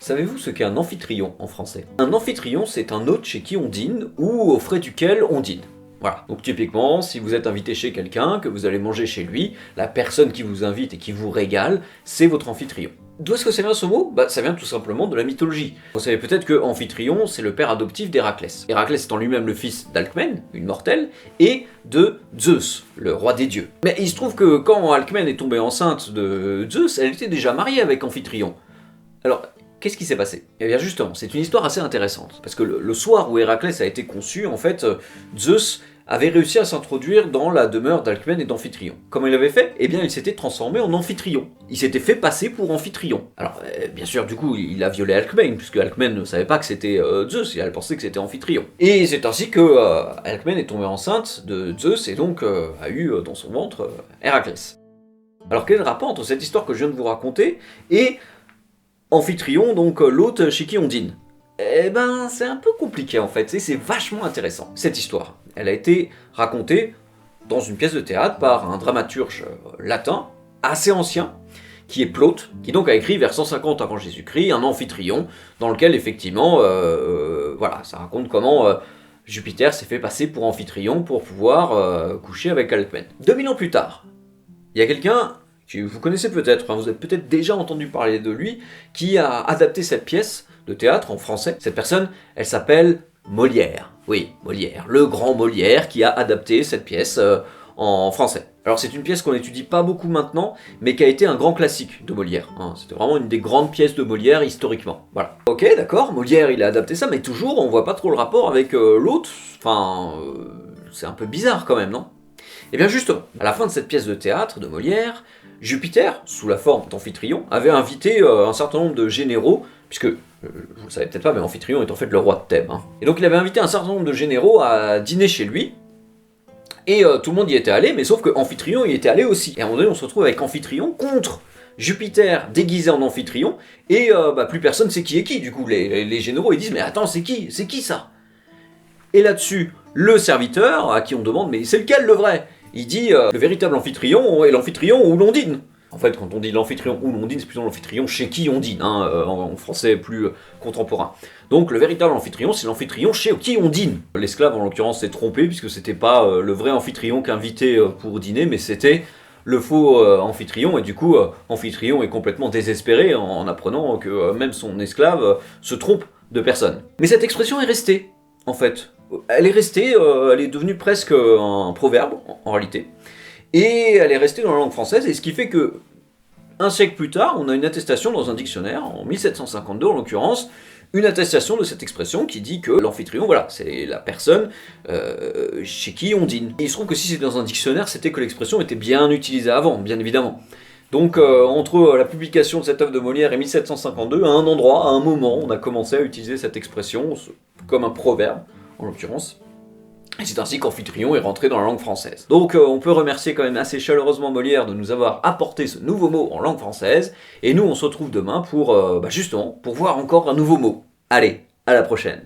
Savez-vous ce qu'est un amphitryon en français? Un amphitryon, c'est un hôte chez qui on dîne ou aux frais duquel on dîne. Voilà. Donc typiquement, si vous êtes invité chez quelqu'un, que vous allez manger chez lui, la personne qui vous invite et qui vous régale, c'est votre amphitryon. D'où est-ce que ça vient ce mot? Ça vient tout simplement de la mythologie. Vous savez peut-être que Amphitryon, c'est le père adoptif d'Héraclès. Héraclès étant lui-même le fils d'Alcmène, une mortelle, et de Zeus, le roi des dieux. Mais il se trouve que quand Alcmène est tombée enceinte de Zeus, elle était déjà mariée avec Amphitryon. Alors, qu'est-ce qui s'est passé? Eh bien justement, c'est une histoire assez intéressante, parce que le soir où Héraclès a été conçu, en fait, Zeus avait réussi à s'introduire dans la demeure d'Alcmène et d'Amphitryon. Comment il avait fait? Eh bien il s'était transformé en Amphitryon. Il s'était fait passer pour Amphitryon. Alors bien sûr du coup il a violé Alcmène, puisque Alcmène ne savait pas que c'était Zeus, et elle pensait que c'était Amphitryon. Et c'est ainsi que Alcmène est tombée enceinte de Zeus et donc a eu dans son ventre Héraclès. Alors quel est le rapport entre cette histoire que je viens de vous raconter et Amphitryon, donc l'hôte chez qui on dîne? Eh ben, c'est un peu compliqué en fait, et c'est vachement intéressant. Cette histoire, elle a été racontée dans une pièce de théâtre par un dramaturge latin, assez ancien, qui est Plaute, qui donc a écrit vers 150 avant Jésus-Christ un Amphitryon, dans lequel effectivement, voilà, ça raconte comment Jupiter s'est fait passer pour Amphitryon pour pouvoir coucher avec Alcmène. 2000 ans plus tard, il y a quelqu'un que vous connaissez peut-être, vous avez peut-être déjà entendu parler de lui, qui a adapté cette pièce de théâtre en français. Cette personne, elle s'appelle Molière. Oui, Molière, le grand Molière qui a adapté cette pièce en français. Alors c'est une pièce qu'on n'étudie pas beaucoup maintenant, mais qui a été un grand classique de Molière. C'était vraiment une des grandes pièces de Molière historiquement. Voilà. Ok, d'accord, Molière il a adapté ça, mais toujours on voit pas trop le rapport avec l'autre. Enfin, c'est un peu bizarre quand même, non? Et bien justement, à la fin de cette pièce de théâtre de Molière, Jupiter, sous la forme d'Amphitryon, avait invité un certain nombre de généraux, puisque, vous ne le savez peut-être pas, mais Amphitryon est en fait le roi de Thèbes. Et donc il avait invité un certain nombre de généraux à dîner chez lui, et tout le monde y était allé, mais sauf que Amphitryon y était allé aussi. Et à un moment donné, on se retrouve avec Amphitryon contre Jupiter déguisé en Amphitryon, et plus personne sait qui est qui. Du coup, les généraux ils disent, mais attends, c'est qui ça? Et là-dessus, le serviteur, à qui on demande, mais c'est lequel le vrai? Il dit, le véritable Amphitryon est l'Amphitryon où l'on dîne. En fait, quand on dit l'Amphitryon où l'on dîne, c'est plutôt l'Amphitryon chez qui on dîne, en français plus contemporain. Donc le véritable Amphitryon, c'est l'Amphitryon chez qui on dîne. L'esclave, en l'occurrence, s'est trompé, puisque c'était pas le vrai Amphitryon qu'invitait pour dîner, mais c'était le faux Amphitryon, et du coup, Amphitryon est complètement désespéré en apprenant que même son esclave se trompe de personne. Mais cette expression est restée, en fait. Elle est restée, elle est devenue presque un proverbe, en réalité. Et elle est restée dans la langue française, et ce qui fait que, un siècle plus tard, on a une attestation dans un dictionnaire, en 1752 en l'occurrence, une attestation de cette expression qui dit que l'Amphitryon, voilà, c'est la personne chez qui on dîne. Et il se trouve que si c'était dans un dictionnaire, c'était que l'expression était bien utilisée avant, bien évidemment. Donc entre la publication de cette œuvre de Molière et 1752, à un endroit, à un moment, on a commencé à utiliser cette expression comme un proverbe, en l'occurrence. Et c'est ainsi qu'Amphitryon est rentré dans la langue française. Donc on peut remercier quand même assez chaleureusement Molière de nous avoir apporté ce nouveau mot en langue française, et nous on se retrouve demain pour, justement, pour voir encore un nouveau mot. Allez, à la prochaine.